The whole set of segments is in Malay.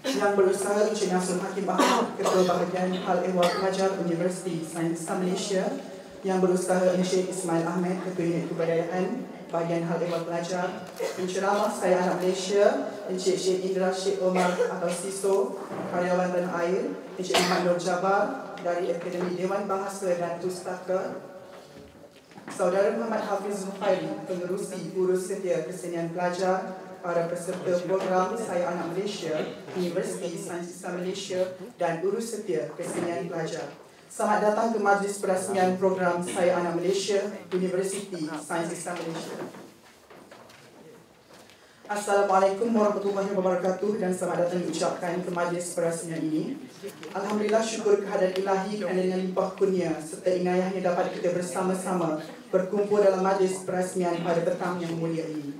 yang berusaha Encik Nasrul Hakim Ahmad, Ketua Bahagian Hal Ehwal Pelajar Universiti Sains Islam Malaysia, yang berusaha Encik Ismail Ahmed, Ketua Unit Kebudayaan Bahagian Hal Ehwal Pelajar, penceramah Saya Anak Malaysia, Encik Syed Indra Syed Omar atau SISO, karyawan Tanah Air, Encik Muhammad Nur Jabar dari Akademi Dewan Bahasa dan Pustaka, Saudara Muhammad Hafiz Zuhairi, Pengerusi Urus Setia Kesenian Pelajar, para peserta program Saya Anak Malaysia, Universiti Sains Islam Malaysia dan Urus Setia Kesenian Pelajar. Selamat datang ke majlis perasmian program Saya Anak Malaysia, Universiti Sains Islam Malaysia. Assalamualaikum warahmatullahi wabarakatuh dan selamat datang diucapkan ke majlis perasmian ini. Alhamdulillah, syukur kehadirat ilahi kerana dengan limpah kurnia serta inayahnya dapat kita bersama-sama berkumpul dalam majlis perasmian pada petang yang mulia ini.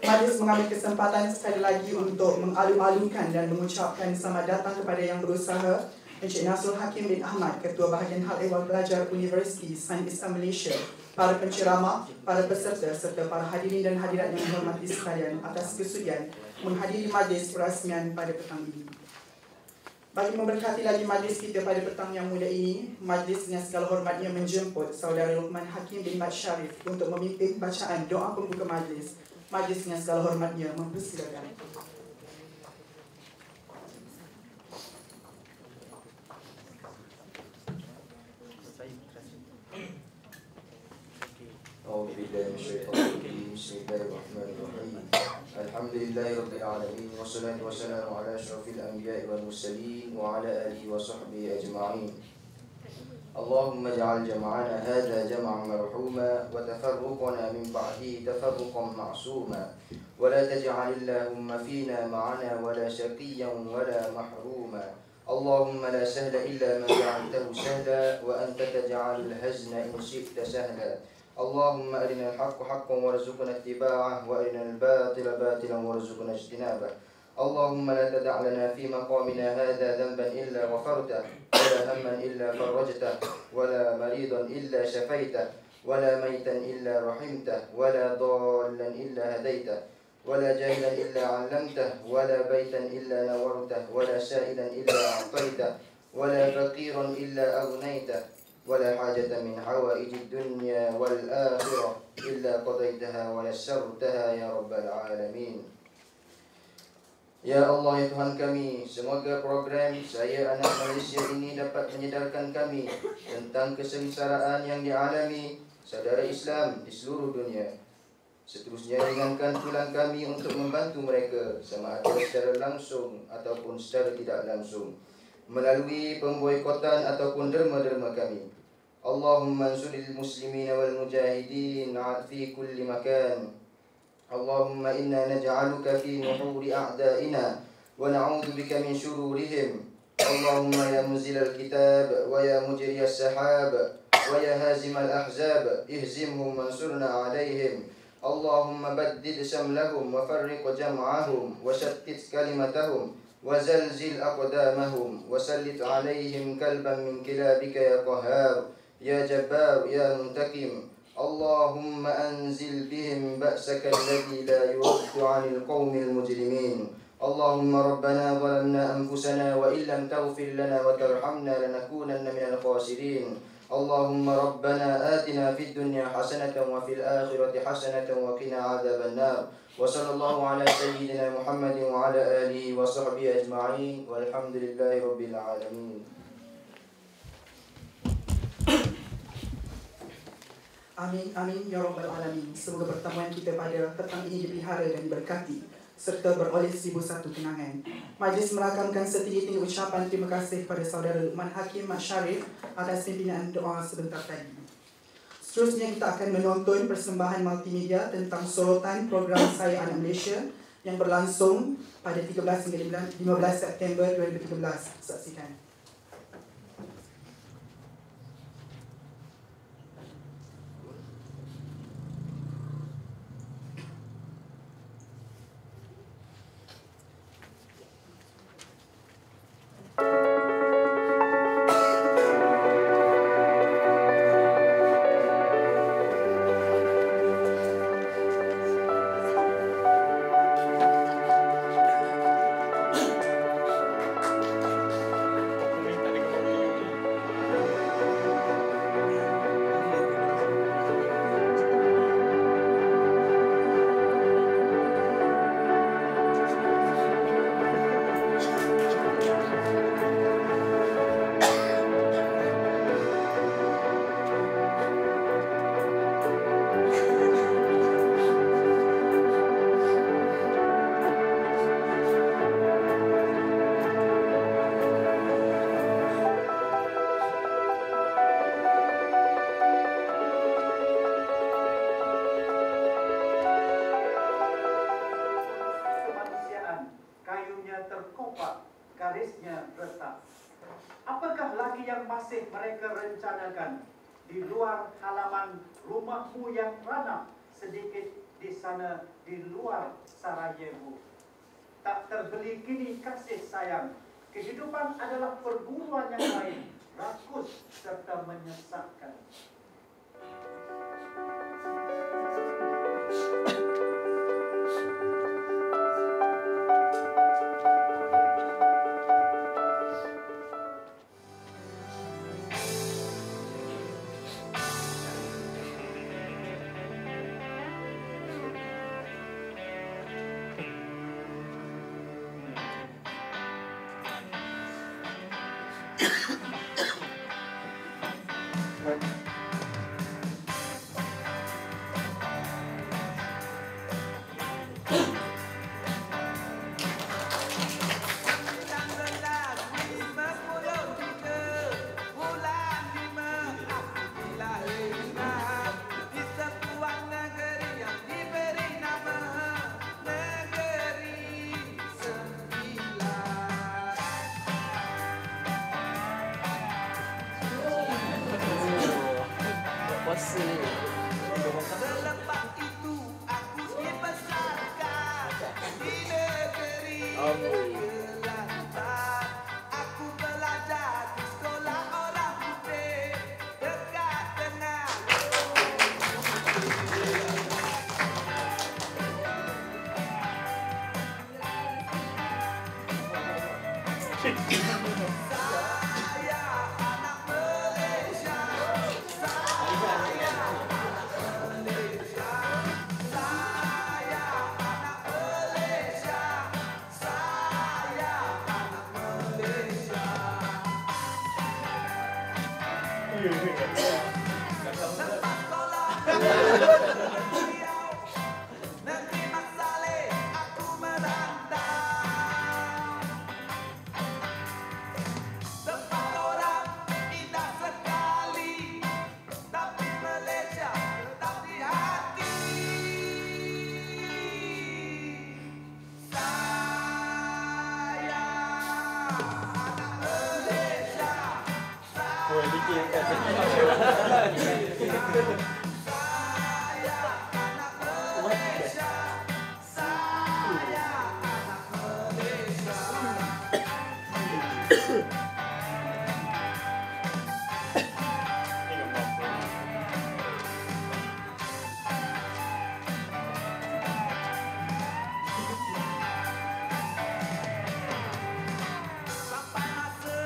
Majlis mengambil kesempatan sekali lagi untuk mengalu-alukan dan mengucapkan selamat datang kepada yang berusaha Encik Nasrul Hakim bin Ahmad, Ketua Bahagian Hal Ehwal Pelajar Universiti Sains Islam Malaysia, para penceramah, para peserta serta para hadirin dan hadirat yang dihormati sekalian atas kesudian menghadiri majlis perasmian pada petang ini. Bagi memberkati lagi majlis kita pada petang yang mulia ini, majlis dengan segala hormatnya menjemput Saudara Luqman Hakim bin Mat Sharif untuk memimpin bacaan doa pembuka majlis. Majlis dengan segala hormatnya mempersilakan. Bismillahirrahmanirrahim. Alhamdulillahirabbil alamin wassalatu wassalamu ala asyrafil anbiya'i wal mursalin wa ala alihi wa sahbihi ajma'in. Allahumma ij'al jam'ana hadha jam'an marhuma wa tafarruqana min ba'dihi tafarruqan ma'suma wa la taj'al Allahumma fina ma'ana wa la shaqiyyan wa la mahruma. Allahumma la sahla illa ma ja'altahu sahla wa anta taj'alul hazna in syi'ta sahla. Allahumma arina al-haqqa haqqan warzuqna ittiba'ah wa arina al-batila batilan warzuqna ijtinabah. Allahumma la tada' lana fi maqamina hadha dhanban illa ghafartah wa la hamman illa farajtah wa la maridan illa shafaitah wa la maytan illa rahimtah wa la dhallan illa hadaitah wa la jahilan illa 'allamtah wa la baitan illa nawartah wa la sa'ilan illa a'taitah wa la faqiran illa aghnaytah ولا حاجة من حوائج الدنيا والآخرة إلا قضيتها ويسرتها يا رب العالمين. Ya Allah, ya Tuhan kami, semoga program Saya Anak Malaysia ini dapat menyedarkan kami tentang kesengsaraan yang dialami saudara Islam di seluruh dunia. Seterusnya ringankan tulang kami untuk membantu mereka, sama ada secara langsung ataupun secara tidak langsung, melalui pemboikotan ataupun derma-derma kami. Allahumma ansuril muslimina wal mujahidin fi kulli makan. Allahumma inna naj'aluka fi nuhuri a'da'ina wa na'udzu bika min shururihim. Allahumma ya munzilal kitab wa ya mujriyas sahab wa ya hazimal ahzab ihzimhum wansurna 'alaihim. Allahumma baddid shamlahum wa farriq jam'ahum wa shattit kalimatahum wa zalzil aqdamahum wa sallit 'alaihim kalban min kilabika ya qahhar ya jabbar ya muntakim. Allahumma anzil bihim ba'saka alladhi la yuraddu 'anil qaumil mujrimin. Allahumma rabbana zalamna anfusana wa illam taghfir lana wa tarhamna lanakunanna minal khasirin. Allahumma rabbana atina fid dunya hasanatan wa fil akhirati hasanatan wa qina adzaban nar. Wa sallallahu ala sayyidina Muhammadin wa ala alihi wa sahbihi ajma'in. Walhamdulillahi rabbil alamin. Amin, amin, ya Rabbal Alamin. Semoga pertemuan kita pada petang ini dipelihara dan diberkati serta beroleh 1001 kenangan. Majlis merakamkan setinggi-tinggi ucapan terima kasih kepada Saudara Luqman Hakim Mat Sharif atas pimpinan doa sebentar tadi. Seterusnya kita akan menonton persembahan multimedia tentang sorotan program Saya Anak Malaysia yang berlangsung pada 13 hingga 15 September 2013. Saksikan. tepat, garisnya retak. Apakah lagi yang masih mereka rencanakan di luar halaman rumahmu yang ranah sedikit di sana di luar Sarajevo? Tak terbeli kini kasih sayang. Kehidupan adalah perburuan yang lain, rakus serta menyesatkan. Selepas itu aku dibesarkan di negeri Kelantan. Aku belajar di sekolah orang putih dekat dengan negeri Maksale aku merantau. Tempat orang indah sekali, tapi Malaysia tetap di hati. Saya anak Malaysia. Sampai masa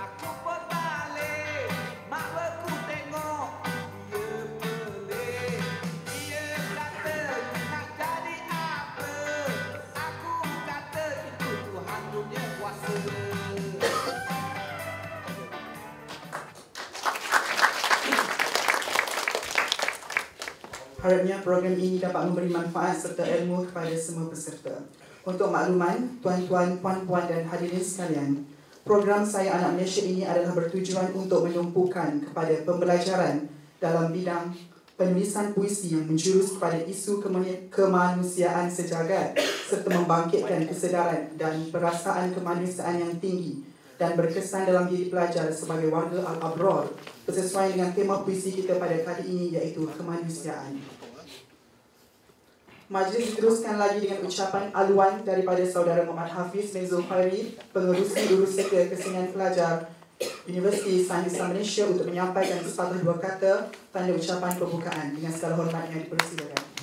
aku pun balik, mak aku tengok dia pelik. Dia kata nak jadi apa? Aku kata itu Tuhan punya kuasa. Harapnya program ini dapat memberi manfaat serta ilmu kepada semua peserta. Untuk makluman, tuan-tuan, puan-puan dan hadirin sekalian, program Saya Anak Malaysia ini adalah bertujuan untuk menumpukan kepada pembelajaran dalam bidang penulisan puisi yang menjurus kepada isu kemanusiaan sejagat serta membangkitkan kesedaran dan perasaan kemanusiaan yang tinggi dan berkesan dalam diri pelajar sebagai warga Al-Abrar bersesuaian dengan tema puisi kita pada kali ini iaitu kemanusiaan. Majlis diteruskan lagi dengan ucapan aluan daripada saudara Muhammad Hafiz bin Zulkhairi, pengerusi Urusserta Kesenian Pelajar Universiti Sains Islam Malaysia untuk menyampaikan sepatah dua kata tanda ucapan pembukaan dengan segala hormat yang dipersilakan.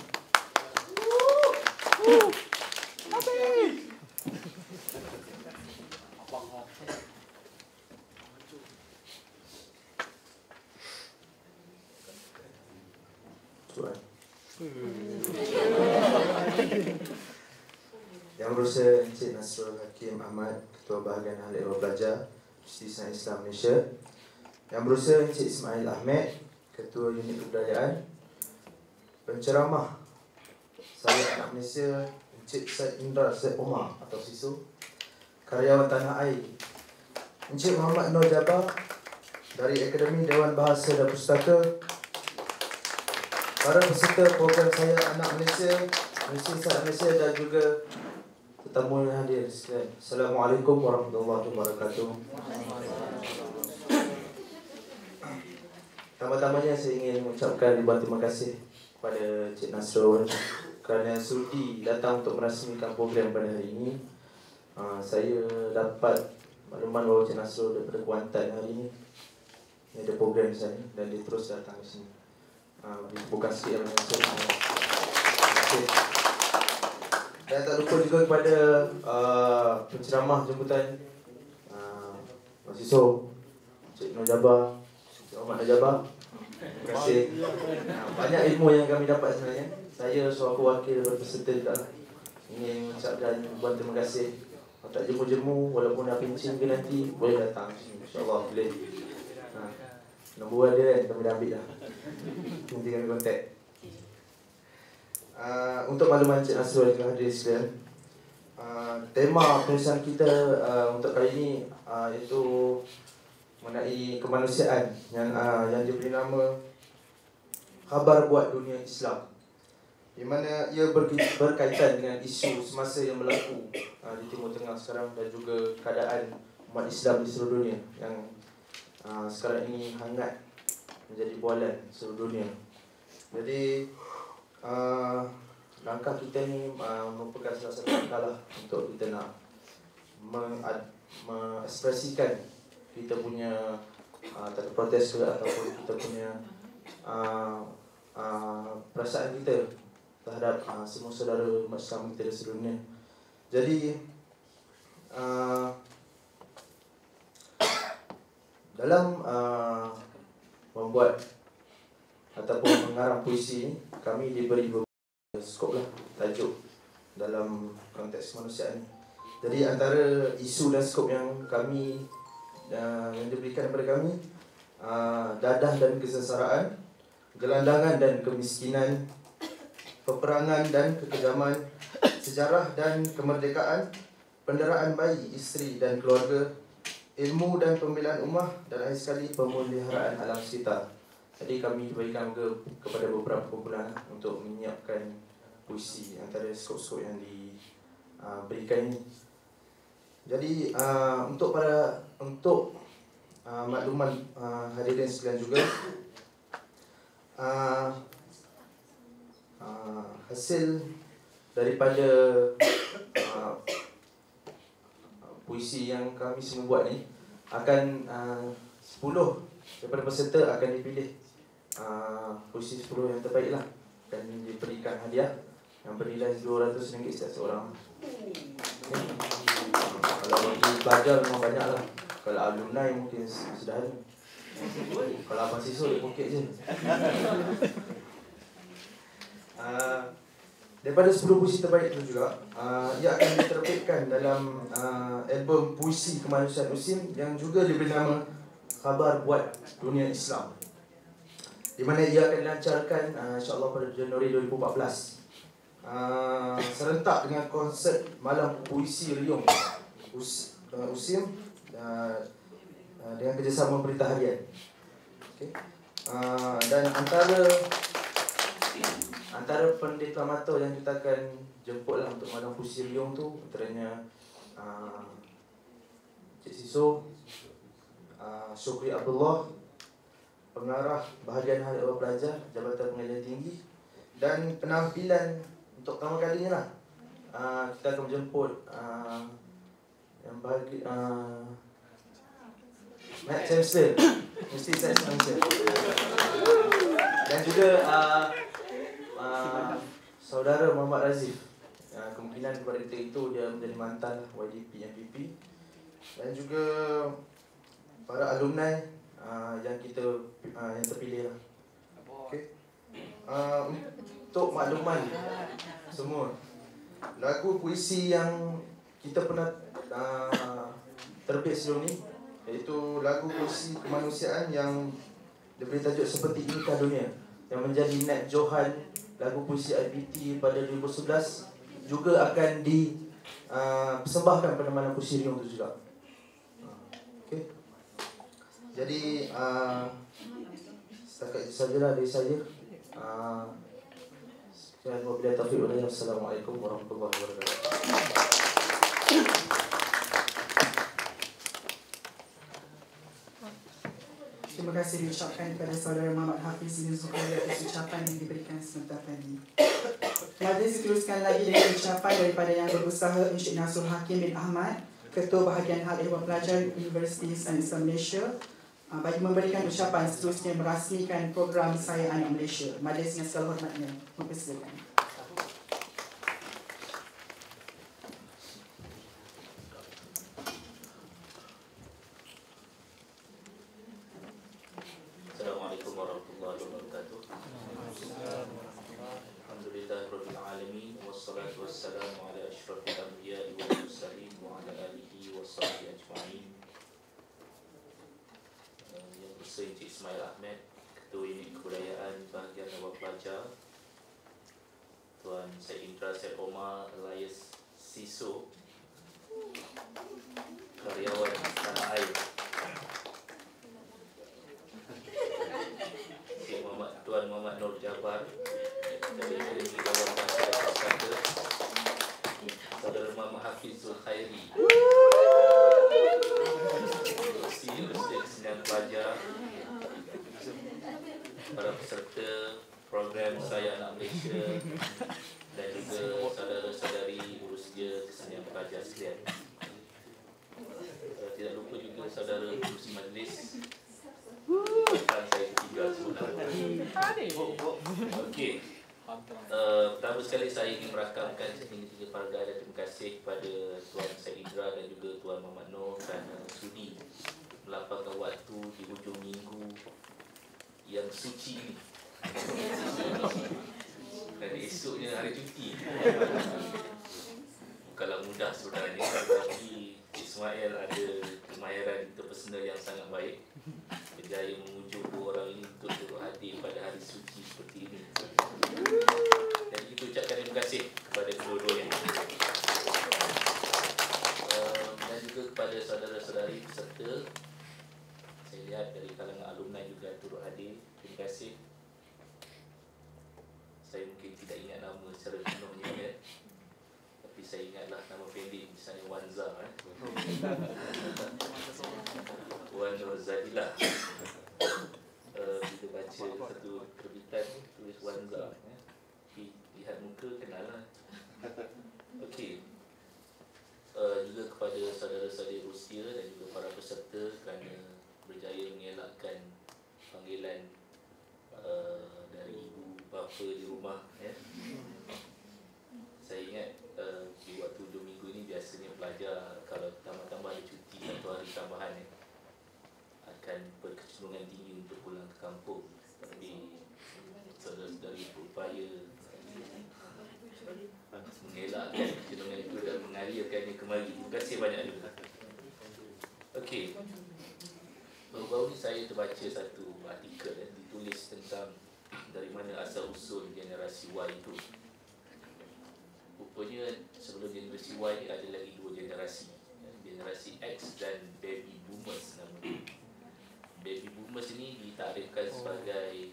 Yang berusaha Encik Nasrul Hakim Ahmad, Ketua Bahagian Ahli Eropa Pelajar Universiti Sains Islam Malaysia. Yang berusaha Encik Ismail Ahmed, Ketua Unit Kebudayaan. Penceramah Saya Anak Malaysia Encik Syed Indra Syed Omar atau SISO. Karyawan Tanah Air Encik Muhammad Nur Jabar dari Akademi Dewan Bahasa dan Pustaka. Para peserta program Saya Anak Malaysia, Universiti Sains Malaysia dan juga tetamu yang hadir sekalian. Assalamualaikum warahmatullahi wabarakatuh. Pertama-tamanya saya ingin mengucapkan ribuan terima kasih kepada Cik Nasrul kerana sudi datang untuk merasmikan program pada hari ini. Saya dapat makluman bahawa Cik Nasrul daripada Kuantan hari ini. Ini ada program di sana dan dia terus datang ke sini. Bukan sikit yang saya terima kasih. Dan tak lupa juga kepada penceramah jemputan Mas Yusof, Cik Nur Jabbar, Cik Muhammad Najabah. Terima kasih. Banyak ilmu yang kami dapat sebenarnya. Saya selaku wakil daripada peserta juga ingin mengucapkan ribuan terima kasih. Kalau tak jemu-jemu, walaupun dah pincin ke nanti, boleh datang InsyaAllah boleh. Nombor dia kan, kami dah ambil dah. Nanti kami kontak. Untuk makluman Cik Nasrul yang hadir sekalian, tema penulisan kita untuk kali ini iaitu mengenai kemanusiaan yang diberi nama Khabar Buat Dunia Islam, di mana ia berkaitan dengan isu semasa yang berlaku di Timur Tengah sekarang dan juga keadaan umat Islam di seluruh dunia yang sekarang ini hangat menjadi bualan seluruh dunia. Jadi langkah kita ni merupakan salah satu langkah lah untuk kita nak mengekspresikan kita punya tak protes ke ataupun kita punya perasaan kita terhadap semua saudara umat Islam kita di seluruh dunia. Jadi dalam membuat ataupun mengarang puisi ini, kami diberi beberapa skop lah, tajuk dalam konteks kemanusiaan ini. Jadi antara isu dan skop yang kami yang diberikan kepada kami, dadah dan kesengsaraan, gelandangan dan kemiskinan, peperangan dan kekejaman, sejarah dan kemerdekaan, penderaan bayi, isteri dan keluarga, ilmu dan pembelaan ummah, dan akhir sekali pemeliharaan alam sekitar. Jadi kami diberikan kepada beberapa kumpulan untuk menyiapkan puisi antara skop-skop yang diberikan ini. Jadi untuk makluman hadirin sekalian juga, hasil daripada puisi yang kami semua buat ni akan 10 daripada peserta akan dipilih puisi 10 yang terbaik lah, dan diberikan hadiah yang bernilai RM200 setiap seorang. Kalau bagi pelajar memang banyak lah. Kalau alumni mungkin sederhana. Kalau abang siswa dia pokok je. Daripada 10 puisi terbaik itu juga, ia akan diterbitkan dalam album Puisi Kemanusiaan Musim yang juga diberi nama Khabar Buat Dunia Islam, di mana ia akan dilancarkan insyaAllah pada Januari 2014 serentak dengan konsert Malam Puisi Riung Usim dengan kerjasama Berita Harian. Dan antara pendeklamator yang kita akan jemput lah untuk Malam Puisi Riung tu, antaranya Cik Siso, Syukri Abdullah, pengarah bahagian hal ehwal pelajar Jabatan Pengajian Tinggi, dan penampilan untuk pertama kalinya lah kita akan menjemput yang bagi Matt Chancellor, mesti saya Chancellor, dan juga saudara Muhammad Razif. Kemungkinan kepada kita itu dia menjadi mantan YDP MPP, dan juga para alumni yang terpilih lah. Untuk makluman semua, lagu puisi yang kita pernah terbit sebelum ni, iaitu lagu puisi kemanusiaan yang diberi tajuk Seperti Inikah Dunia, yang menjadi Nat Johan lagu puisi IPT pada 2011, juga akan dipersembahkan pada Malam Puisi Riung itu juga. Jadi setakat itu sajalah dari saya. Sekian wabillahi taufiq wal hidayah. Assalamualaikum warahmatullahi wabarakatuh. Terima kasih diucapkan kepada saudara Muhammad Hafiz bin Zulkifli atas ucapan yang diberikan sebentar tadi. Majlis diteruskan lagi dengan ucapan daripada yang berusaha Encik Nasrul Hakim bin Ahmad, Ketua Bahagian Hal Ehwal Pelajar Universiti Sains Islam Malaysia, bagi memberikan ucapan seterusnya merasmikan program Saya Anak Malaysia. Majlis dengan segala hormatnya, mempersilakan. Assalamualaikum warahmatullahi wabarakatuh. Alhamdulillahirabbil alamin wassalatu wassalamu ala asyrafil anbiya'i wal mursalin wa ala alihi washabbihi ajma'in. Yang bersama Encik Ismail Ahmad, Ketua Unit Kebudayaan Bahagian Awal Pelajar, Tuan Syed Indra Syed Omar alias Siso, karyawan tanah air, Tuan Muhammad Nur Jabar dari Akademi Awal Bahasa dan Pustaka, Saudara Muhammad Hafizul Khairi, Universiti Kesenian Pelajar, para peserta program Saya Anak Malaysia, dan juga saudara-saudari urusia kesenian pelajar sekalian. Tidak lupa juga saudara urusi majlis. Bukan saya ketiga sebut nama. Okey. Pertama sekali saya ingin merakamkan setinggi-tinggi penghargaan dan terima kasih kepada Tuan Syed Indra dan juga Tuan Muhammad Nur kerana sudi melapangkan waktu di hujung minggu yang suci ini. Dan esoknya hari cuti. Bukanlah mudah sebenarnya, tetapi Ismail ada kemahiran interpersonal yang sangat baik, berjaya mengujuk dua orang ini untuk turut hadir pada hari suci seperti ini. Dan kita ucapkan terima kasih kepada kedua-duanya. Dan juga kepada saudara-saudari peserta, saya lihat dari kalangan alumni juga turut hadir. Terima kasih. Saya mungkin tidak ingat nama secara penuhnya, tapi saya ingatlah nama pendek, misalnya Wanza, Wan Nur Zadilah. Bila baca satu terbitan tulis Wanza, lihat muka kenal lah. Okey. Juga kepada saudara-saudari Rusia dan juga para peserta kerana berjaya mengelakkan panggilan dari ibu bapa di rumah, ya. Saya ingat di waktu 2 minggu ini biasanya pelajar kalau tambah-tambah ada cuti 1 hari tambahan, ya, akan berkecenderungan tinggi untuk pulang ke kampung. Tapi saudara-saudari berupaya mengelakkan kecenderungan itu dan mengalirkannya kemari. Terima kasih banyak juga. Okey. Baru-baru ni saya terbaca satu artikel yang ditulis tentang dari mana asal usul generasi Y itu. Rupanya sebelum generasi Y ni ada lagi 2 generasi, generasi X dan Baby Boomers namanya. Baby Boomers ini ditakdirkan sebagai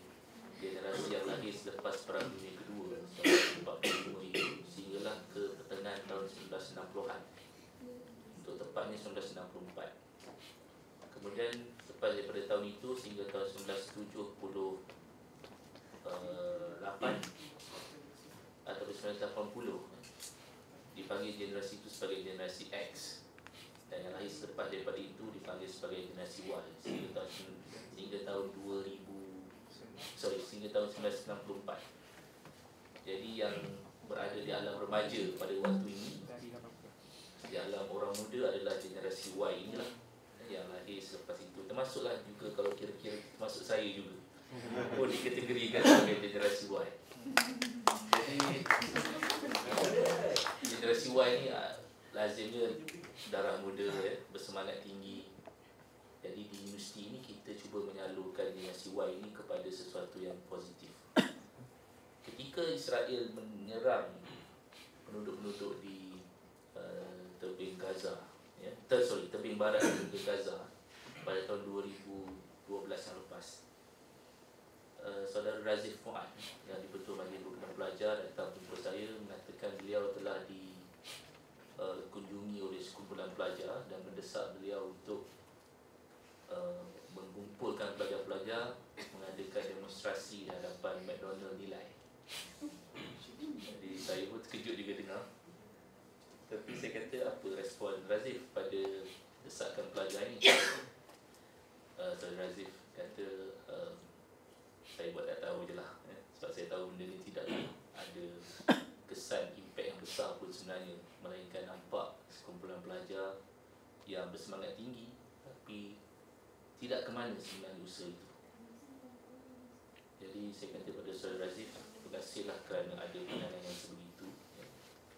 generasi yang lahir selepas Perang Dunia Kedua 1945 itu sehinggalah ke pertengahan tahun 1960-an, untuk tepatnya 1964. Kemudian lepas daripada tahun itu sehingga tahun 1978 atau 1980 dipanggil generasi itu sebagai generasi X, dan yang lahir selepas daripada itu dipanggil sebagai generasi Y sehingga tahun 1994. Jadi yang berada di alam remaja pada waktu ini, di alam orang muda adalah generasi Y inilah yang lahir selepas itu. Termasuklah juga kalau kira-kira termasuk saya juga pun dikategorikan sebagai generasi Y. Jadi generasi Y ni lazimnya darah muda, ya, bersemangat tinggi. Jadi di universiti ini kita cuba menyalurkan generasi Y ini kepada sesuatu yang positif. Ketika Israel menyerang penduduk-penduduk di tebing Gaza, ya, tebing barat di Gaza pada tahun 2012 yang lepas, Saudara Razif Fuad yang di-Ketua Majlis Hubungan Pelajar datang jumpa saya mengatakan beliau telah dikunjungi oleh kumpulan pelajar dan mendesak beliau untuk mengumpulkan pelajar-pelajar mengadakan demonstrasi di hadapan McDonald Nilai. Jadi saya pun terkejut juga dengar. Tapi saya kata apa respon Razif pada desakan pelajar ini? Razif kata saya buat tak tahu je lah, sebab saya tahu benda ni tidak ada kesan impak yang besar pun sebenarnya, melainkan nampak sekumpulan pelajar yang bersemangat tinggi tapi tidak ke mana sebenarnya usaha itu. Jadi saya kata pada Saudara Razif, terima kasihlah kerana ada pandangan yang sebegitu.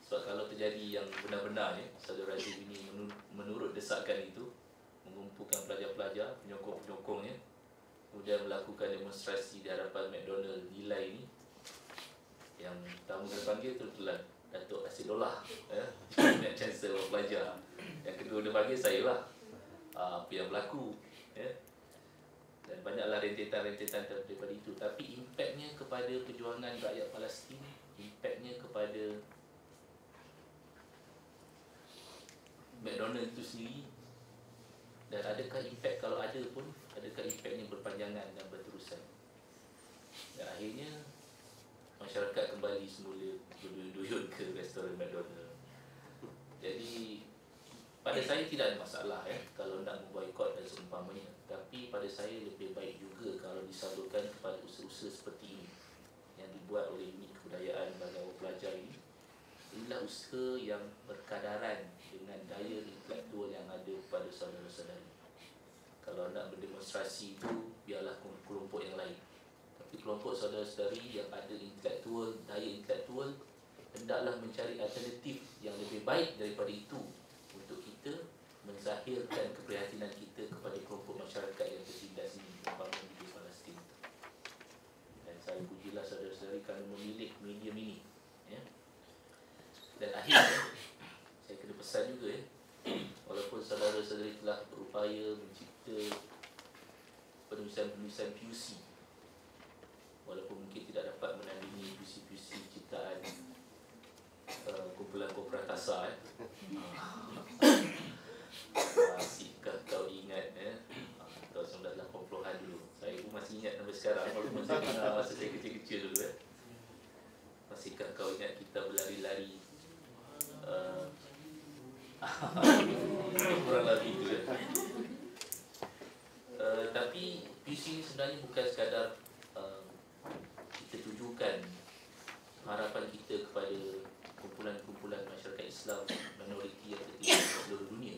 Sebab kalau terjadi yang benar-benar Saudara Razif ini menurut desakan itu, mengumpulkan pelajar-pelajar, penyokong-penyokongnya, kemudian melakukan demonstrasi di hadapan McDonald Nilai ini, yang pertama kena panggil kebetulan Datuk Asidullah, Cabinet Chancellor pelajar. Yang kedua dia panggil saya lah, apa yang berlaku, dan banyaklah rentetan-rentetan daripada itu. Tapi impaknya kepada perjuangan rakyat Palestin, impaknya kepada McDonald itu sendiri, dan adakah impak, kalau ada pun, adakah impaknya berpanjangan dan berterusan. Dan akhirnya masyarakat kembali semula berduyun ke restoran McDonald. Jadi pada saya tidak ada masalah kalau nak memboikot dan seumpamanya. Tapi pada saya lebih baik juga kalau disalurkan kepada usaha-usaha seperti ini yang dibuat oleh unit kebudayaan Bangau Pelajar ini. Inilah usaha yang berkadaran dengan daya intelektual yang ada pada saudara-saudari. Kalau nak berdemonstrasi itu, biarlah kelompok yang lain. Tapi kelompok saudara-saudari yang ada intelektual, daya intelektual, hendaklah mencari alternatif yang lebih baik daripada itu untuk kita menzahirkan keprihatinan kita kepada kelompok masyarakat yang tertindas ini, terutama di Palestin. Dan saya pujilah saudara-saudari kerana memilih medium ini. Dan akhirnya saya kena pesan juga walaupun saudara-saudari telah berupaya mencipta penulisan-penulisan PUC, walaupun mungkin tidak dapat menandingi PUC-PUC ciptaan kumpulan Kopratasa Masihkah kau ingat tahun 1980-an dulu. Saya pun masih ingat sampai sekarang, walaupun saya dengar masa saya kecil-kecil dulu. Masihkah kau ingat kita berlari-lari, kurang lebih itu tapi PUC ini sebenarnya bukan sekadar kita tujukan harapan kita kepada kumpulan-kumpulan masyarakat Islam minoriti yang tertinggal di seluruh dunia,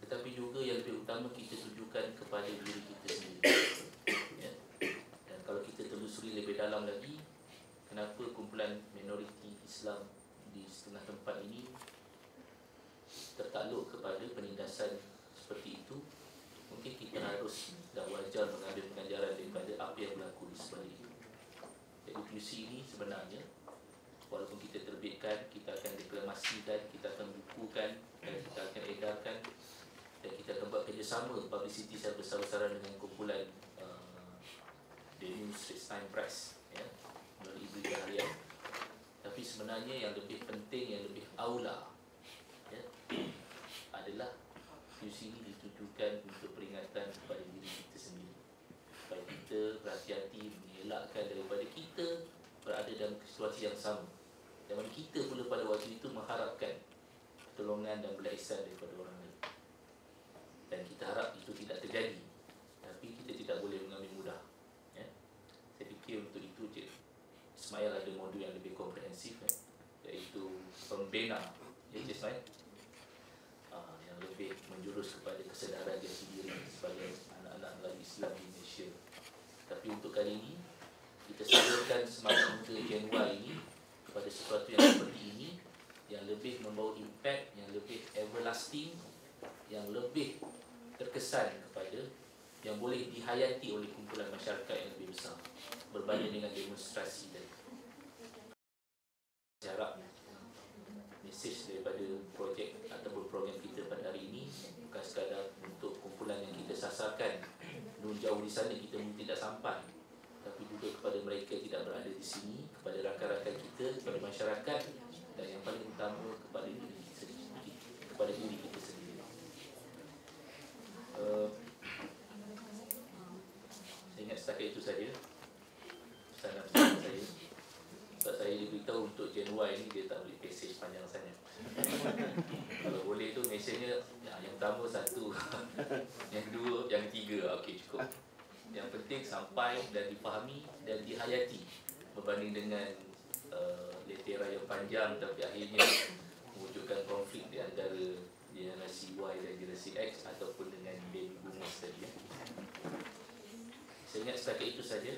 tetapi juga yang lebih utama kita tujukan kepada diri kita sendiri. Dan kalau kita telusuri lebih dalam lagi, kenapa kumpulan minoriti Islam di setengah tempat ini tertakluk kepada penindasan seperti itu, mungkin kita harus dan wajar mengambil pengajaran daripada apa yang berlaku di sebalik itu. Jadi PUC ini sebenarnya, walaupun kita terbitkan, kita akan reklamasikan, kita akan bukukan, dan kita akan edarkan, dan kita akan buat kerjasama publicity secara besar-besaran dengan kumpulan The New Straits Times Press melalui berita harian. Tapi sebenarnya yang lebih penting, yang lebih aula adalah PUC ini ditujukan untuk peringatan kepada diri kita sendiri, supaya kita berhati-hati mengelakkan daripada kita berada dalam situasi yang sama, dan mana kita pula pada waktu itu mengharapkan pertolongan dan belas ihsan daripada orang lain. Dan kita harap itu tidak terjadi, tapi kita tidak boleh mengambil mudah. Saya fikir untuk itu Ismail ada modul yang lebih komprehensif, iaitu pembina Ismail, yang lebih menjurus kepada kesedaran diri sendiri sebagai anak-anak Melayu Islam di Malaysia. Tapi untuk kali ini kita salurkan semangat muda Gen Y ini kepada sesuatu yang seperti ini, yang lebih membawa impact, yang lebih everlasting, yang lebih terkesan kepada, yang boleh dihayati oleh kumpulan masyarakat yang lebih besar, berbanding dengan demonstrasi tadi. Jarak mesej daripada projek ataupun program kita pada hari ini bukan sekadar untuk kumpulan yang kita sasarkan nun jauh di sana, kita mungkin tidak sampai, tapi juga kepada mereka yang tidak berada di sini, kepada rakan-rakan kita, kepada masyarakat, dan yang paling utama kepada diri kita sendiri. kepada diri kita sendiri. Saya ingat setakat itu saja pesanan-pesanan saya. Sebab saya diberitahu untuk Gen Y ni dia tak boleh mesej panjang sangat. Kalau boleh tu mesejnya yang pertama satu, yang kedua, yang ketiga, okey cukup. Yang penting sampai dan dipahami dan dihayati berbanding dengan letera yang panjang tapi akhirnya mewujudkan konflik di antara generasi Y dan generasi X ataupun dengan baby boomers tadi. Saya ingat setakat itu saja.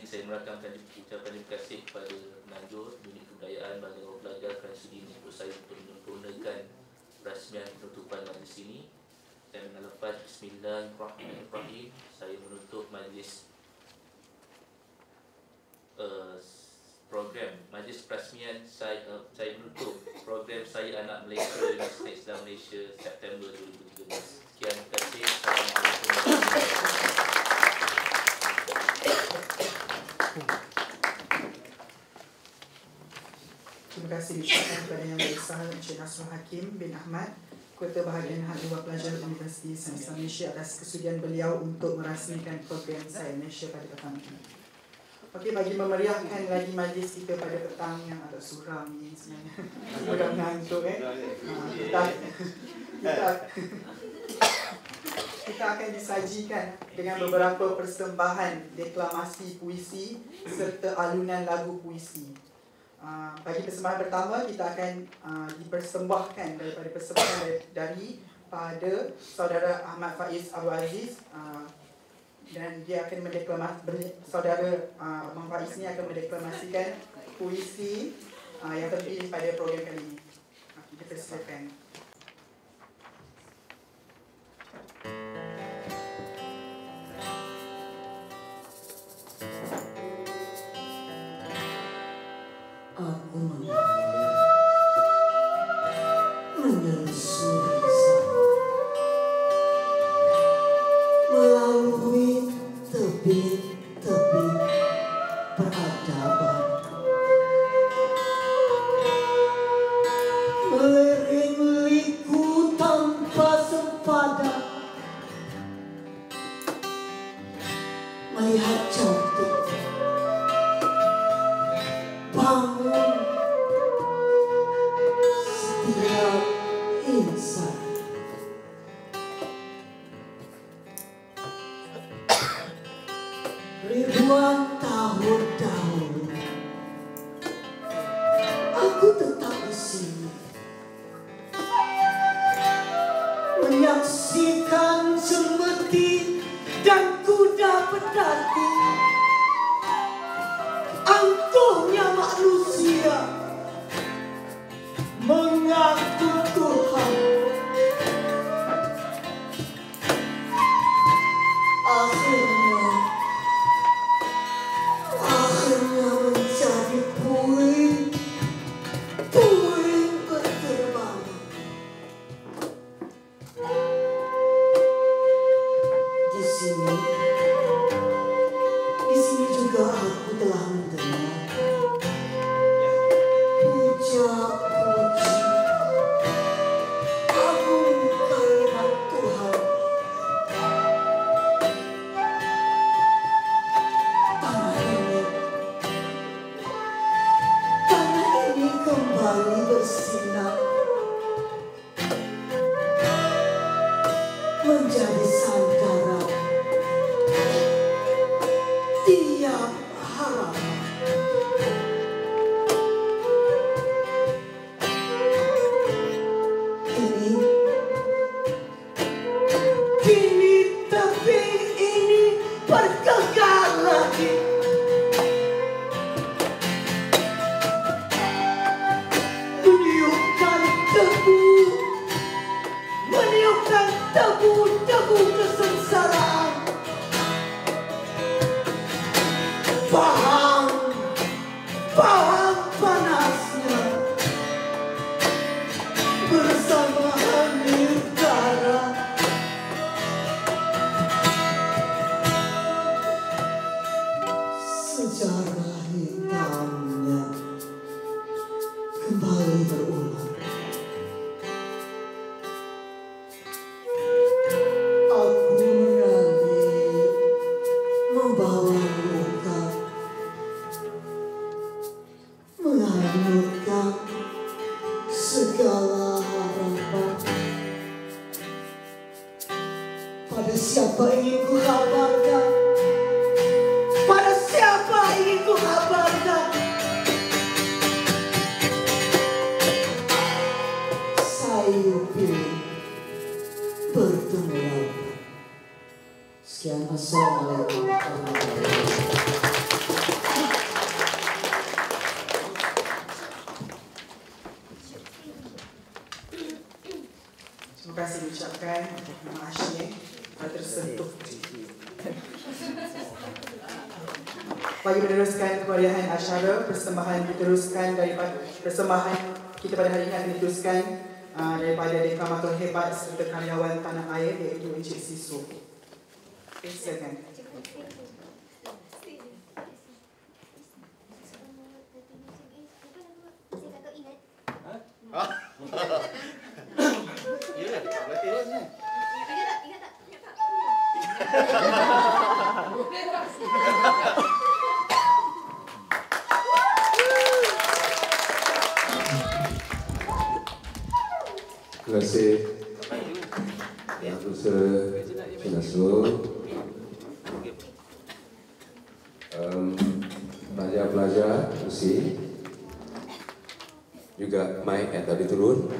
Saya merakamkan ucapan terima kasih kepada Najur, Unit Kebudayaan, Badan Orang Pelajar kerana sudi untuk saya untuk menyempurnakan rasmian penutupan majlis ini. Dan dengan lepas Bismillahirrahmanirrahim, saya menutup majlis program majlis perasmian saya menutup program Saya Anak Malaysia Universiti Islam Malaysia September 2013. Sekian, terima kasih. Assalamualaikum warahmatullahi wabarakatuh. Terima kasih diucapkan kepada Yang Besar Encik Nasrul Hakim bin Ahmad, Ketua Bahagian Hak Luar Pelajar Universiti Islam Malaysia atas kesudian beliau untuk merasmikan program Saya Malaysia pada petang ini. Okey, bagi memeriahkan lagi majlis kita pada petang yang agak suram ni sebenarnya. Sudah mengantuk kita akan disajikan dengan beberapa persembahan deklamasi puisi serta alunan lagu puisi. Bagi persembahan pertama, kita akan dipersembahkan daripada persembahan dari pada saudara Ahmad Faiz Abu Aziz, dan dia akan saudara Ahmad Faiz ni akan mendeklamasikan puisi yang terpilih pada program kali ini. Kita persilakan. Aku menyusuri sana, melalui tebing-tebing peradaban, melering liku tanpa sepadan, melihat cantik bangun setiap insan. Ribuan tahun dahulu aku tetap di sini, menyaksikan semeti dan kuda pedati, angkuhnya manusia mengaku Tuhan. Akhirnya menjadi puing berterbangan. Di sini juga aku telah mendengar puja-puji agung kalimat Tuhan. Tanah ini kembali bersinar, menjadi sandara tiap harapan. Kini tebing ini bergegar lagi, meniupkan debu kesengsaraan. Paham panasnya bersama Hamil Dara. Sejarah hitamnya kembali berulang. kasih diucapkan Mak Hashim tersentuh. Bagi meneruskan kemeriahan acara, persembahan diteruskan daripada persembahan kita pada hari ini akan diteruskan daripada deklamator hebat serta karyawan tanah air iaitu Encik Sisu. Okay, silakan. Terima kasih Yang Besar Sinasur, pelajar-pelajar kursi, juga mic yang tadi turun.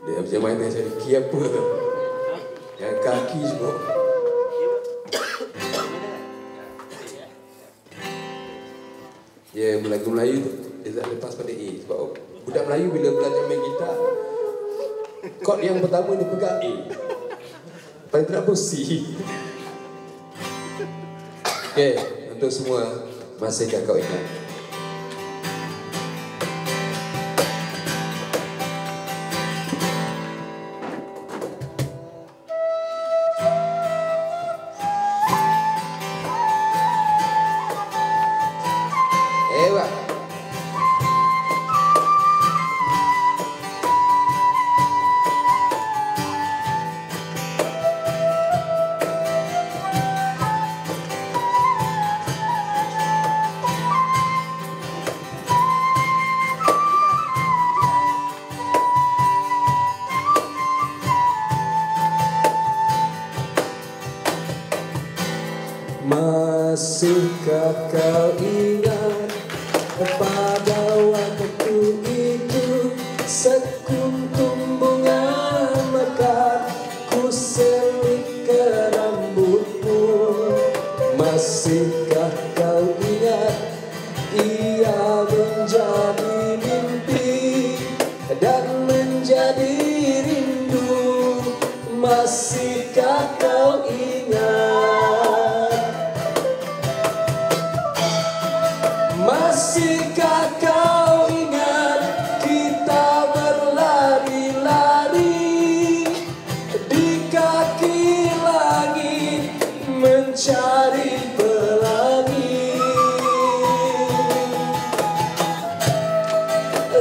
Dia macam mana saya kira apa tu? Yang kaki semua. Ya, lagu Melayu tu dia tak lepas pada A. Sebab budak Melayu bila belajar main gitar, chord yang pertama dia pegang A, paling tidak pun C. Okay, untuk semua, masihkah kau ingat? Masihkah kau ingat pada waktu itu, sekuntum bunga mekar ku selit ke rambutmu? Masihkah kau ingat ia menjadi mimpi dan menjadi rindu? Masihkah kau ingat? Masihkah kau ingat kita berlari-lari di kaki langit mencari pelangi?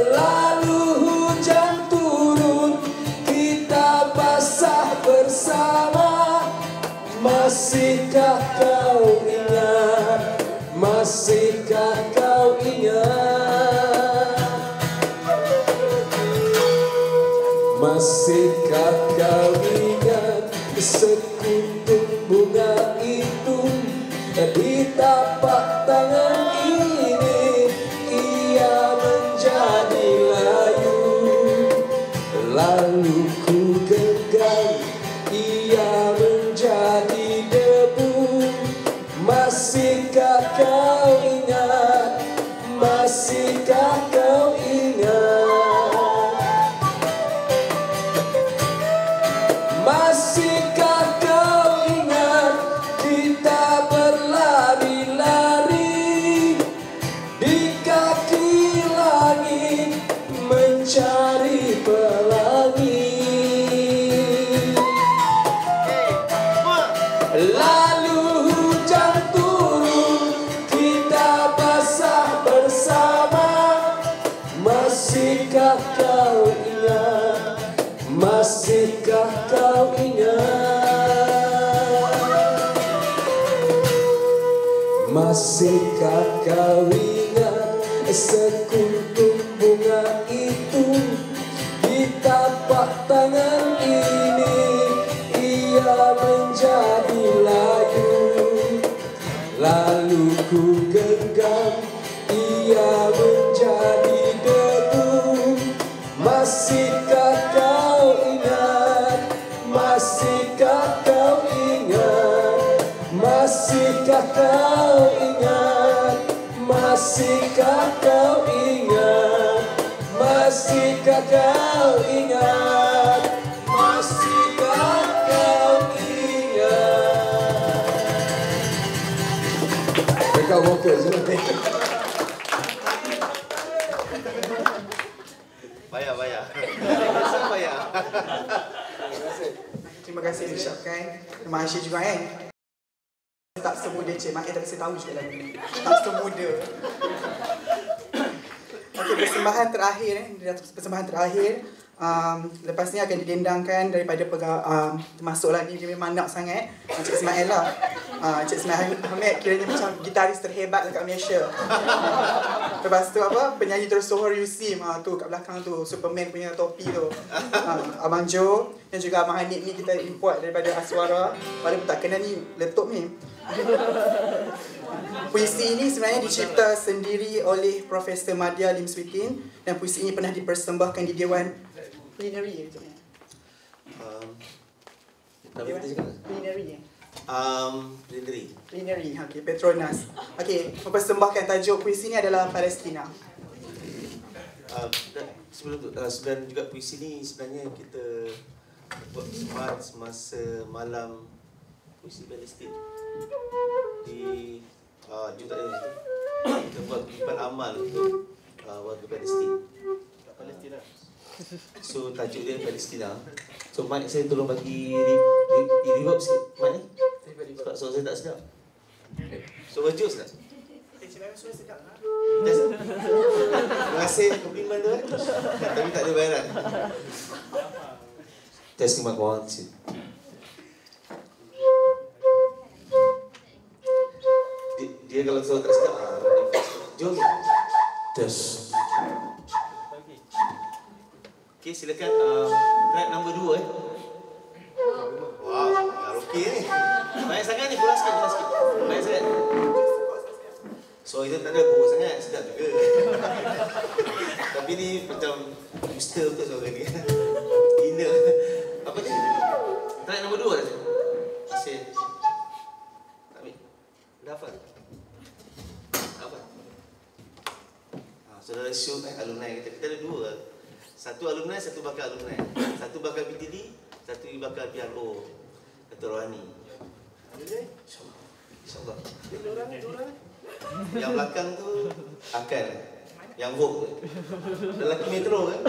Lalu hujan turun, kita basah bersama. Masihkah kau ingat? Masihkah kau ingat? Masihkah kau ingat sekuntum bunga itu di tapak tangan ini ia menjadi layu, lalu ku genggam ia menjadi debu. Masihkah kau ingat? Masihkah kau ingat? Masihkah kau ingat kita berlari-lari di kaki langit mencari pelangi? Lalu hujan turun, kita basah bersama. Masihkah kau ingat? Masihkah kau ingat? Masihkah kau ingat sekuntum bunga itu di tapak tangan ini ia menjadi layu, lalu ku genggam ia menjadi debu. Masihkah kau ingat? Masihkah kau ingat? Masihkah kau ingat? Masihkah kau ingat? Masihkah kau ingat? Masihkah kau ingat? Mereka vokal semua. Bayar. Terima kasih diucapkan. Terima kasih juga kan. Tak semuda Cik Mak, tapi saya tahu juga lagu ni. Tak semuda. Okey, persembahan terakhir. Lepas ni akan didendangkan daripada termasuklah ni dia memang nak sangat Cik Ismail lah. Cik Ismail Hamid kiranya macam gitaris terhebat dekat Malaysia. Lepas tu penyanyi tersohor Yusim tu kat belakang tu, Superman punya topi tu. Abang Joe dan juga Abang Hanif ni kita import daripada Aswara. Walaupun tak kenal ni laptop ni. Puisi ini sebenarnya dicipta sendiri oleh Profesor Madya Lim Switin dan puisi ini pernah dipersembahkan di Dewan Plenary. Plenary. Okey, Petronas. Okey, mempersembahkan tajuk puisi ini adalah Palestina. Sebelum tu, sebenarnya juga puisi ni sebenarnya kita buat semasa malam puisi Palestin di juga kita buat kehidupan amal untuk warga Palestin. So tajuk dia Palestina. So mic saya tolong bagi reverb sikit mic ni. Sebab suara saya tak sedap. So bajus tak? Yes. Terima kasih komplimen tu. Tapi tak ada bayaran. Testing mic 1 2. Dia kalau suara tak sedap, jom. Test. Okey, silakan track nombor 2 Wow, karaoke ni. Banyak sangat ni, kurang sikit. Banyak sangat. So itu tak ada buruk sangat, sedap juga. Tapi ni macam booster betul suara ni. Inner. Apa ni? Track nombor 2 dah. Masih. Tak ambil. Dah hafal? Apa? Saudara Syuk alumni kita ada 2. Satu alumni, satu bakal alumni. Satu bakal PTD, satu bakal PRO. Ketua Rohani. InsyaAllah. Yang belakang tu akan. Yang vogue tu. Lelaki metro kan?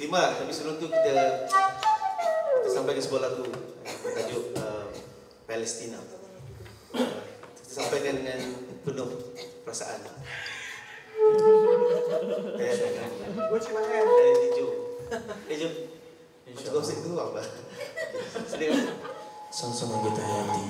Terima. Tapi sebelum tu kita sampaikan sebuah lagu tajuk Palestina. Kita sampaikan dengan penuh perasaan. Jom. Jom. Macam konsep tu apa? Silakan. Sama-sama kita hayati.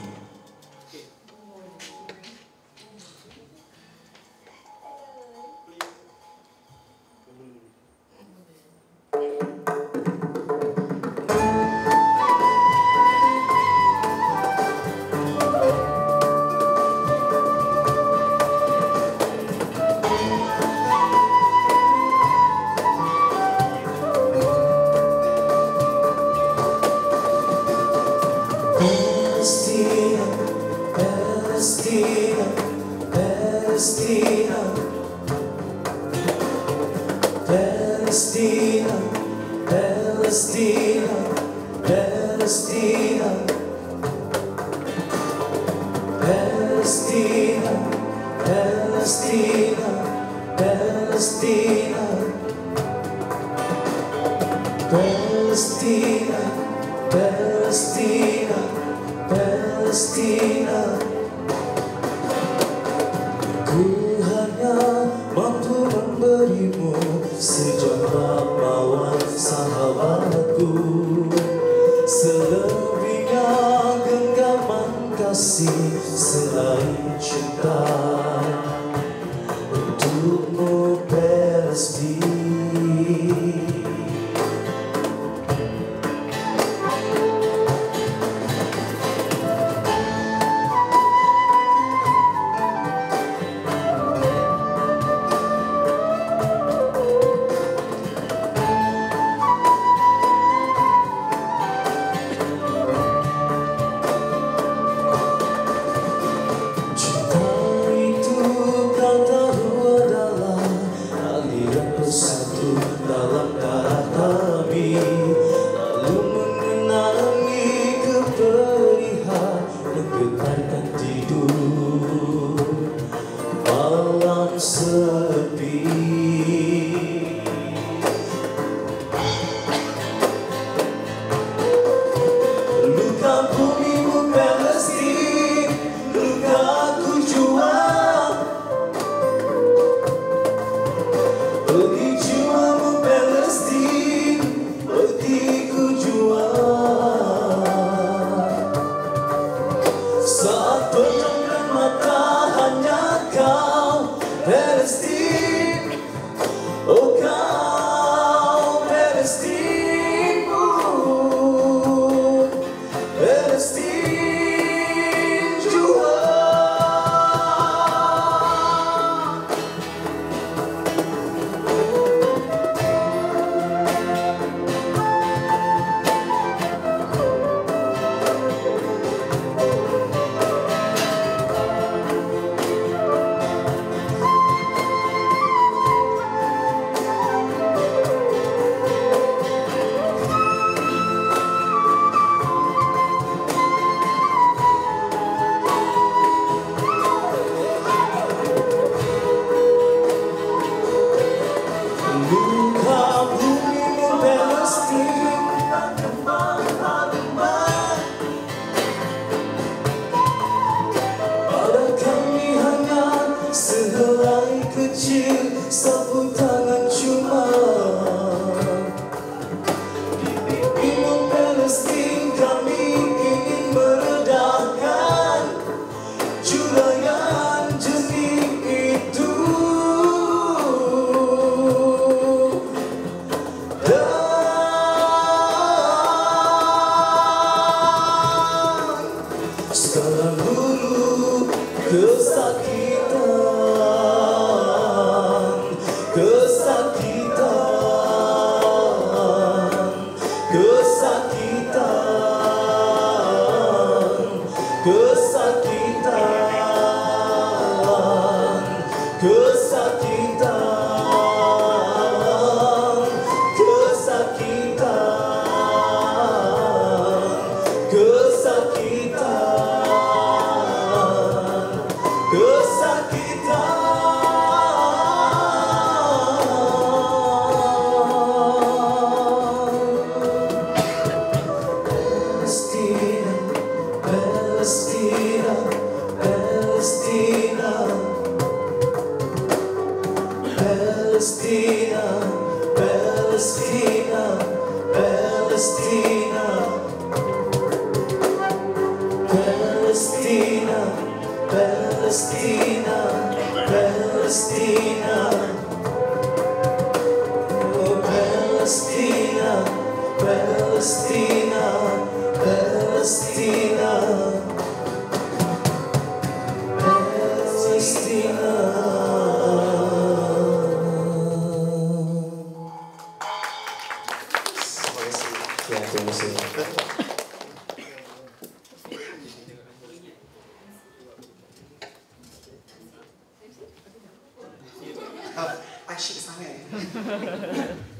Asyik sangat.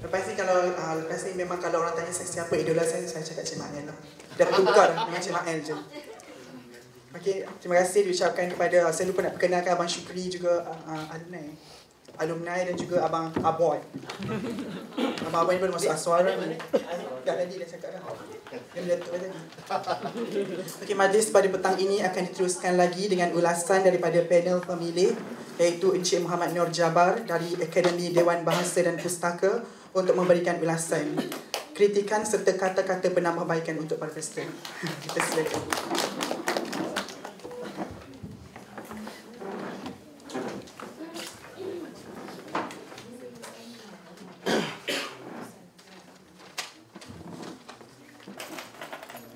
Lepas ni memang kalau orang tanya saya siapa idola saya cakap Cik Mael lah. Dah bertukar dah dengan Cik Mael je. Okey, terima kasih diucapkan kepada, saya lupa nak perkenalkan Abang Syukri juga alumni dan juga Abang Aboy. Abang Aboy ni baru masuk Aswara ni. Dah tadi dah cakap dah. Dia meletup tadi. Okey, majlis pada petang ini akan diteruskan lagi dengan ulasan daripada panel pemilih, iaitu Encik Muhammad Nur Jabar dari Akademi Dewan Bahasa dan Pustaka untuk memberikan ulasan, kritikan serta kata-kata penambahbaikan untuk para peserta. Kita silakan.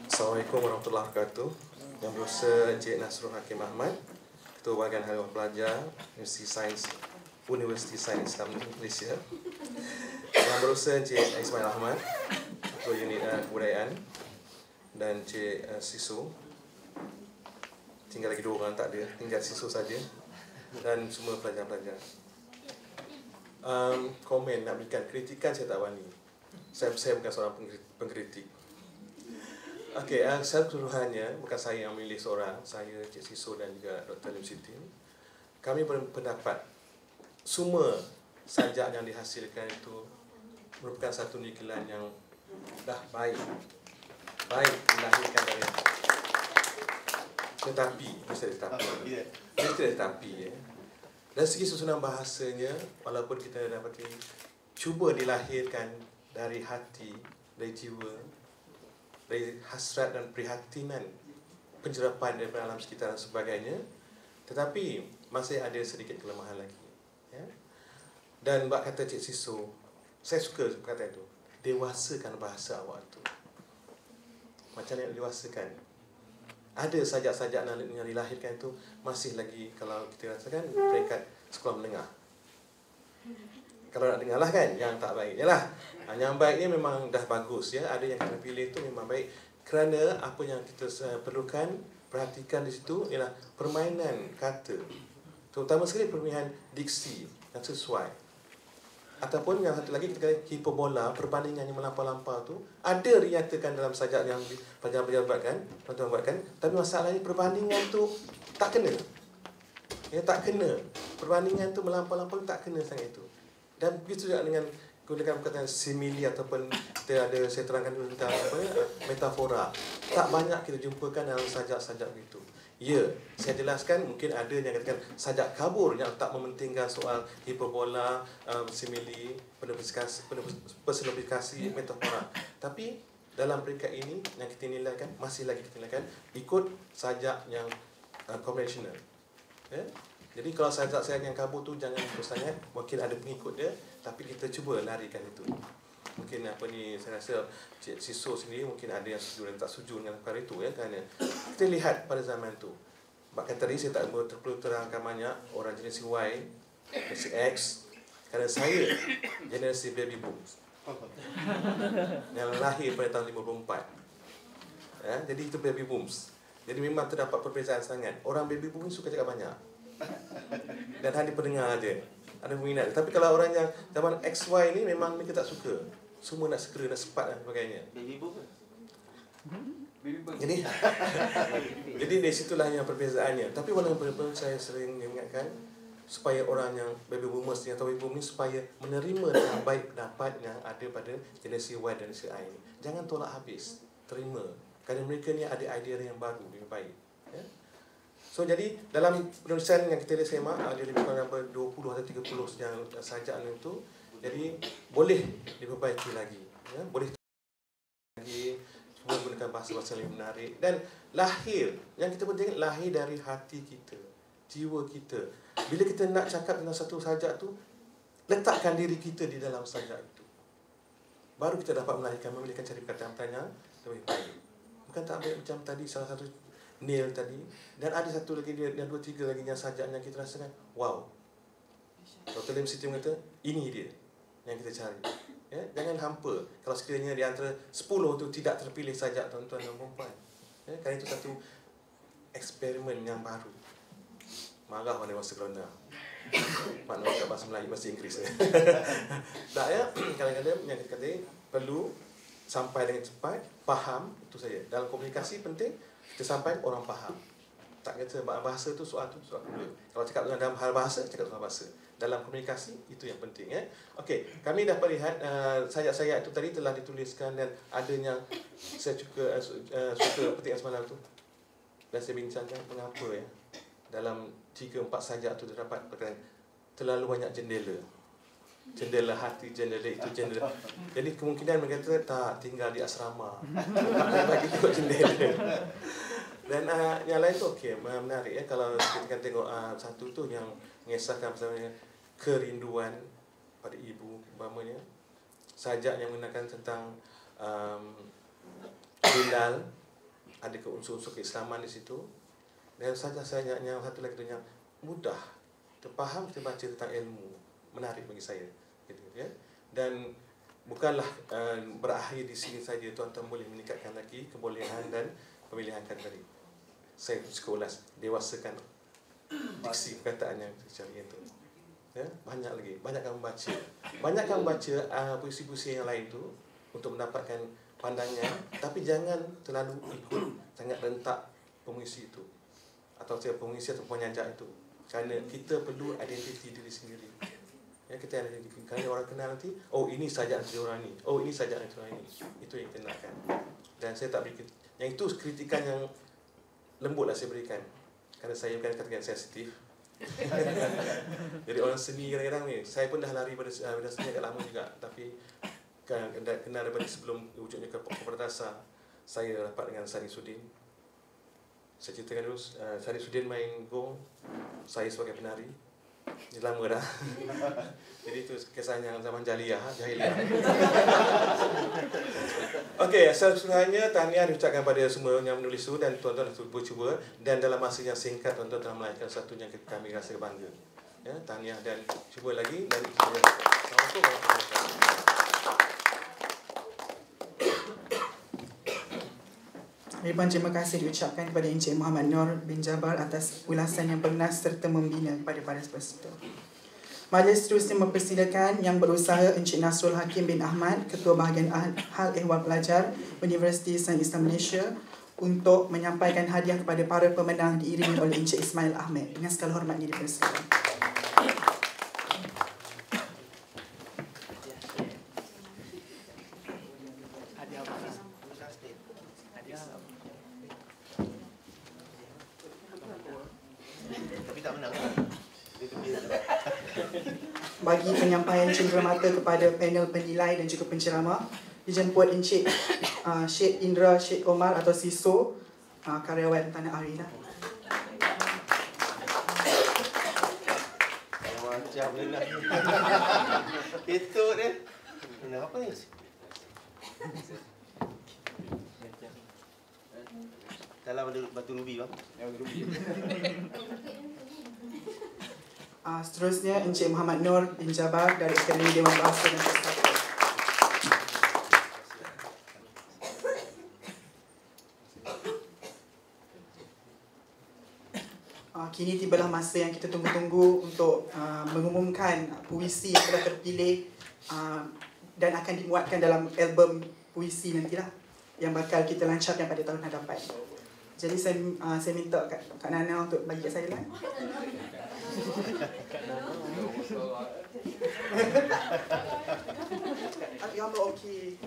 Assalamualaikum warahmatullahi wabarakatuh. Yang berusaha Encik Nasrul Hakim Ahmad, Ketua Bahagian Harian Pelajar Universiti Sains Islam Malaysia. Yang berusaha Encik Ismail Ahmad, Ketua Unit Kebudayaan, dan Encik Sisu. Tinggal lagi 2 orang tak ada, tinggal Sisu saja, dan semua pelajar-pelajar. Komen nak berikan kritikan saya tak wani. Saya bukan seorang pengkritik. Okey, secara keseluruhannya, bukan saya yang memilih seorang, saya, Cik Siso dan juga Dr. Lim Siti. Kami berpendapat semua sajak yang dihasilkan itu merupakan satu nukilan yang dah baik dilahirkan dari. Tetapi ya. Dari segi susunan bahasanya, walaupun kita dapati cuba dilahirkan dari hati, dari jiwa, dari hasrat dan prihatinan, penjerapan daripada alam sekitar dan sebagainya, tetapi masih ada sedikit kelemahan lagi, ya? Dan bak kata Cik Siso, saya suka kata itu, dewasakan bahasa awak tu. Macam mana dewasakan? Ada sajak-sajak yang dilahirkan itu masih lagi, kalau kita rasakan, peringkat sekolah menengah. Kalau nak dengar lah kan, yang tak baik yalah. Yang baik ni memang dah bagus, ya. Ada yang kita pilih tu memang baik. Kerana apa yang kita perlukan, perhatikan di situ ialah permainan kata. Terutama sekali permainan diksi yang sesuai. Ataupun yang satu lagi kita kata hiperbola, perbandingan yang melampau-lampau tu ada dinyatakan dalam sajak yang pelajar-pelajar buatkan, tapi masalahnya perbandingan tu tak kena. Ya, tak kena. Perbandingan tu melampau-lampau tak kena sangat itu. Dan begitu juga dengan gunakan perkataan simili ataupun kita ada, saya terangkan dulu tentang metafora. Tak banyak kita jumpakan dalam sajak-sajak begitu. Ya, saya jelaskan mungkin ada yang katakan sajak kabur yang tak mementingkan soal hiperbola, simili, personifikasi, metafora. Tapi dalam peringkat ini yang kita nilaikan, masih lagi kita nilaikan ikut sajak yang konvensional. Ya? Jadi kalau sajak saya yang kabur tu jangan ikut sangat, mungkin ada pengikut dia, tapi kita cuba larikan itu. Mungkin saya rasa Cik Siso sendiri mungkin ada yang setuju dan tak setuju dengan perkara itu, ya, kerana kita lihat pada zaman tu. Bahkan tadi saya tak perlu terangkan banyak orang generasi Y, generasi X, kerana saya generasi baby boom. yang lahir pada tahun 54. Ya, jadi itu baby booms. Jadi memang terdapat perbezaan sangat. Orang baby boom suka cakap banyak. Dan hanya pendengar aja. Ada peminat. Tapi kalau orang yang zaman XY ni memang mereka tak suka. Semua nak segera, nak cepat dan sebagainya. Baby boom. Jadi jadi dari situlah yang perbezaannya. Tapi walaupun saya sering mengingatkan supaya orang yang baby boomers yang atau baby boom ni supaya menerima dengan baik pendapat yang ada pada generasi Y dan generasi I ni. Jangan tolak habis. Terima. Kerana mereka ni ada idea yang baru, yang baik. Ya? So jadi dalam penulisan yang kita semak ada lebih kurang 20 atau 30 yang sajak itu. Jadi boleh diperbaiki lagi. Ya? Boleh lagi. Cuba gunakan bahasa-bahasa yang menarik. Dan lahir, yang kita penting lahir dari hati kita, jiwa kita. Bila kita nak cakap tentang satu sajak tu, letakkan diri kita di dalam sajak itu. Baru kita dapat melahirkan, memiliki cari perkataan yang lebih baik. Bukan tak baik macam tadi, salah satu Neil tadi. Dan ada satu lagi, dan 2-3 lagi yang sajak yang kita rasakan, wow. Dr. Lim Siti kata, ini dia yang kita cari. Ya, jangan hampa kalau sekiranya di antara 10 tu tidak terpilih sajak tuan-tuan dan puan-puan. Ya, kerana itu satu eksperimen yang baru. Marah pada masa corona. Maknanya tak bahasa Melayu, bahasa Inggeris. Tak ya, kadang-kadang yang kita kata perlu sampai dengan cepat, faham, itu saja. Dalam komunikasi penting kita sampai orang faham. Tak kata bahasa tu soal kedua. Kalau cakap dengan dalam hal bahasa, cakap soal bahasa. Dalam komunikasi itu yang penting ya. Okey, kami dapat lihat sayap-sayap itu tadi telah dituliskan dan adanya saya juga suka petik yang semalam tu. Dan saya bincangkan mengapa ya. Dalam 3-4 sajak tu terdapat perkataan terlalu banyak jendela. Jendela hati, jendela itu, jendela. Jadi kemungkinan mereka tak tinggal di asrama. Tak bagi tengok jendela. Dan yang lain tu okey, menarik ya kalau kita kan tengok satu tu yang mengisahkan misalnya kerinduan pada ibu umpamanya. Sajak yang menggunakan tentang Bilal, ada unsur-unsur keislaman di situ. Dan sajak-sajak yang satu lagi tu yang mudah terfaham, kita baca tentang ilmu, menarik bagi saya gitu ya. Dan bukanlah berakhir di sini saja, tuan-tuan boleh meningkatkan lagi kebolehan dan pemilihan tadi. Saya suka ulas, dewasakan diksi perkataan yang cari itu. Ya, banyak lagi, banyakkan membaca. Banyakkan membaca puisi-puisi yang lain tu untuk mendapatkan pandangan, tapi jangan terlalu ikut sangat rentak pemuisi itu atau pengisi atau penyajak itu. Kerana kita perlu identiti diri sendiri. Ya, kita ada identiti. Kerana orang kenal nanti, oh ini sajak antara orang ni. Oh ini sajak antara orang ni. Itu yang kita nakkan. Dan saya tak beri, yang itu kritikan yang lembutlah saya berikan. Kerana saya bukan katakan sensitif. Jadi orang seni kadang-kadang ni, saya pun dah lari pada seni agak lama juga. Tapi kenal daripada sebelum wujudnya ke Perdasa, saya rapat dengan Sari Sudin. Saya ceritakan dulu, Sari Sudin main gong, saya sebagai penari. Ini lama dah. Jadi itu kisah yang zaman jahiliyah. Okey, seterusnya tahniah diucapkan pada semua yang menulis itu dan tuan-tuan cuba dan dalam masa yang singkat tuan-tuan telah melahirkan satu yang kami rasa bangga. Ya, tahniah dan cuba lagi dan Assalamualaikum warahmatullahi wabarakatuh. Ribuan terima kasih diucapkan kepada Encik Muhammad Nur bin Jabar atas ulasan yang bernas serta membina kepada para peserta. Majlis seterusnya mempersilakan yang berusaha Encik Nasrul Hakim bin Ahmad, Ketua Bahagian Hal Ehwal Pelajar Universiti Sains Islam Malaysia untuk menyampaikan hadiah kepada para pemenang diiringi oleh Encik Ismail Ahmed. Dengan segala hormat ini dipersilakan. Bagi penyampaian cenderamata kepada panel penilai dan juga penceramah, dijemput Encik Syed Indra Syed Omar atau SISO, karyawan Tanah Arena. Macam mana? Ketuk dia. Apa ni? Dalam ada batu rubi bang. Seterusnya Encik Muhammad Nur bin Jabar dari Akademi Dewan Bahasa dan Pustaka. Kini tibalah masa yang kita tunggu-tunggu untuk mengumumkan puisi yang telah terpilih dan akan dimuatkan dalam album puisi nantilah yang bakal kita lancarkan pada tahun hadapan. Jadi saya minta Kak Nana untuk bagi kat saya lah. Gambar okey.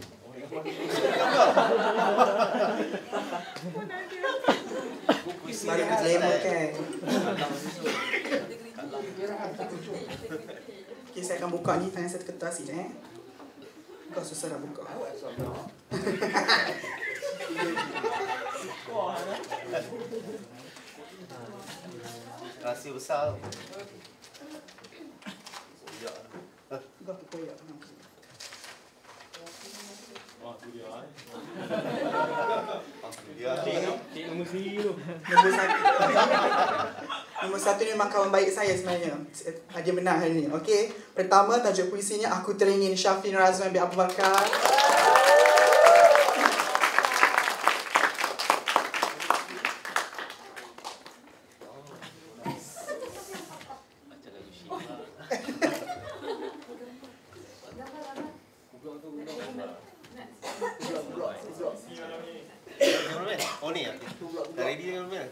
Baru disclaimer kan. Okay, saya akan buka ni tangan satu kertas sekejap Kau susah nak buka. Rahsia besar. Kau koyak. Nombor satu ni memang kawan baik saya sebenarnya. Dia menang hari ni. Okey. Pertama, tajuk puisinya Aku Teringin, Syafin Razwan bin Abu Bakar. Oh ni ya? Dah ready dengan Mel?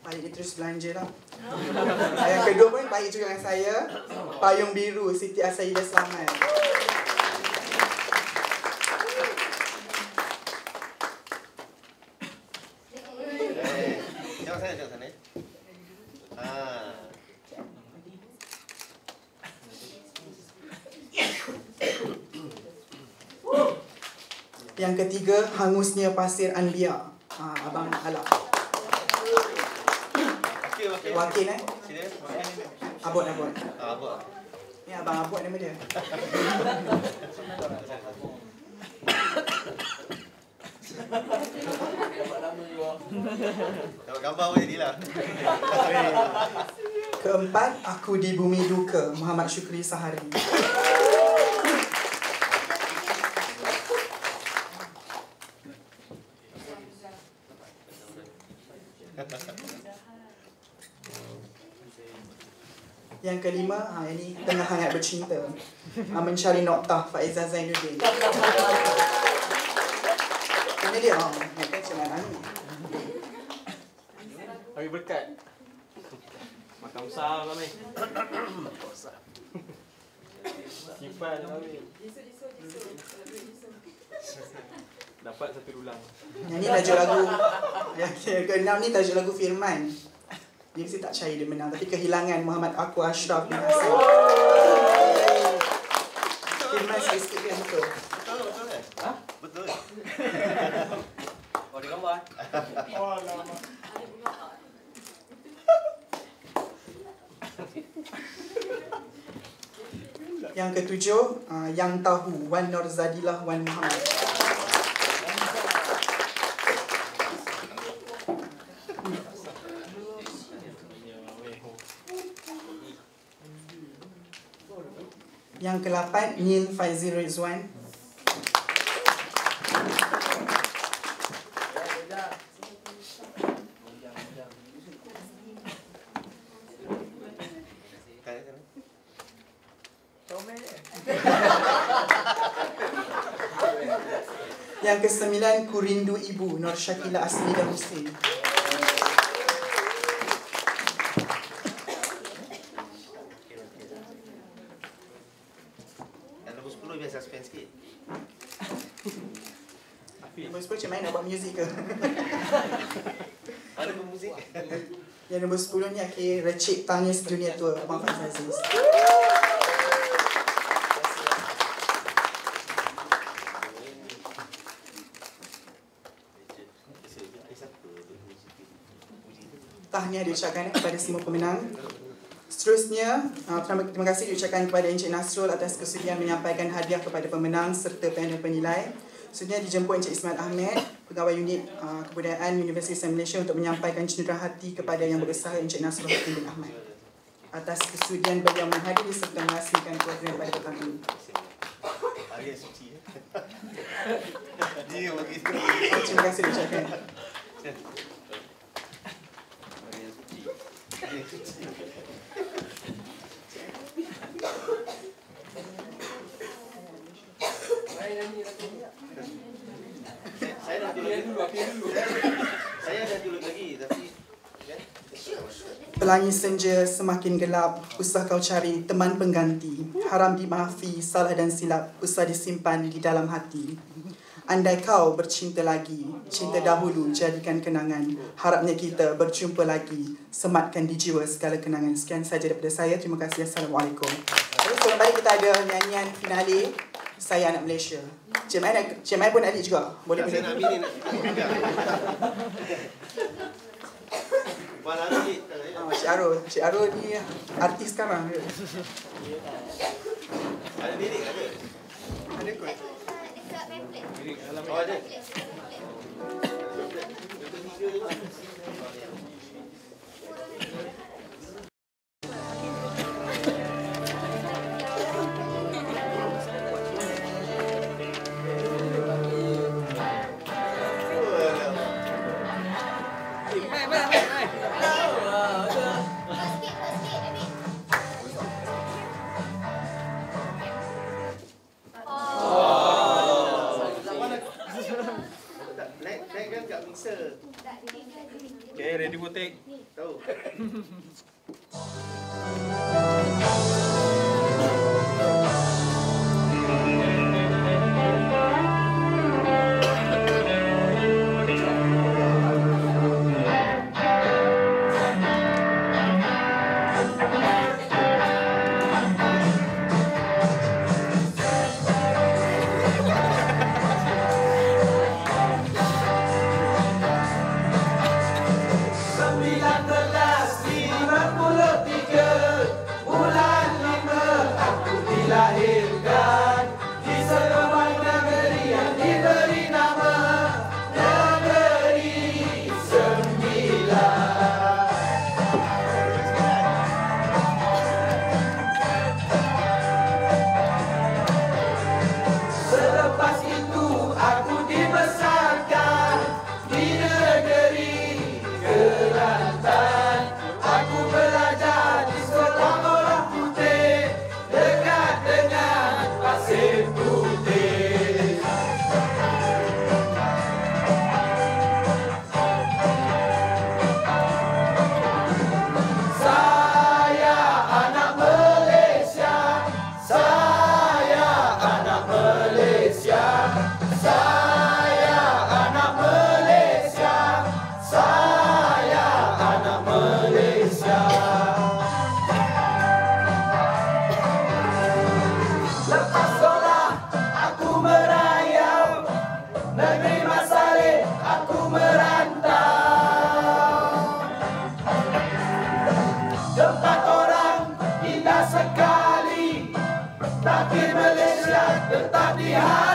Baik, dia terus belanja lah. Yang kedua pun baik juga dengan saya. Payung Biru, Siti Asaidah Selamat. Tengok sana. Yang ketiga, Hangusnya Pasir Anbiya. Abang Alap. Wakil Sini. Abot. Abot. Ni Abang Abot nama dia. Tengok gambar pun jadilah. Keempat, Aku di Bumi Duka, Muhammad Syukri Sahari. Yang kelima, ini Tengah Hangat Bercinta, Mencari Noktah, Faizah Zainuddin. Ini dia, nak macam mana ni? Hari berkat. Makan besar kami. Simpan kami. Dapat satu ulang. Yang ni tajuk lagu. Yang keenam ni tajuk lagu Firman. Dia mesti tak percaya dia menang. Tapi Kehilangan, Muhammad Aku Ashraf bin Hassan. Firman sikit-sikit dia betul. Betul kan? Ha? Betul. Oh, dia gambar. Oh, lama. Yang ketujuh, Yang Tahu, Wan Norzadilah Wan Muhammad. Yang ke-8, Nil Faizil Rizwan. Yang ke-9, Ku Rindu Ibu, Nur Syakila Asli dan Hussein. Nombor 10 biar suspense sikit. Nombor 10 macam mana nak buat muzik ke? Ada pun muzik. Yang nombor 10 ni akhir Recik Tangis Dunia Tua, Abang Faiz Aziz. Tahniah diucapkan kepada semua pemenang. Seterusnya, terima kasih diucapkan kepada Encik Nasrul atas kesudian menyampaikan hadiah kepada pemenang serta panel penilai. Seterusnya dijemput Encik Ismail Ahmed, Pegawai Unit Kebudayaan Universiti Islam Malaysia untuk menyampaikan cenderahati kepada Yang Berusaha Encik Nasrul Hakim bin Ahmad atas kesudian beliau menghadiri serta menghasilkan program pada petang ini. Hari yang suci. Dia bagi Terima kasih diucapkan. Saya dah dulu. Saya dah dulu lagi tapi Pelangi senja semakin gelap, usah kau cari teman pengganti. Haram dimaafi, salah dan silap, usah disimpan di dalam hati. Andai kau bercinta lagi, cinta dahulu jadikan kenangan. Harapnya kita berjumpa lagi, sematkan di jiwa segala kenangan. Sekian saja daripada saya. Terima kasih. Assalamualaikum. Sebelum balik kita ada nyanyian finale Saya Anak Malaysia. Cik Mai pun adik juga. Boleh saya nak ambil ni. Buat lagi. Cik Arul ni artis sekarang. Ada lirik ada? Ada kot. Oh ada. Naikkan kat mixer. Okay, ready for take. Tahu. Tapi Malaysia tetap di hati.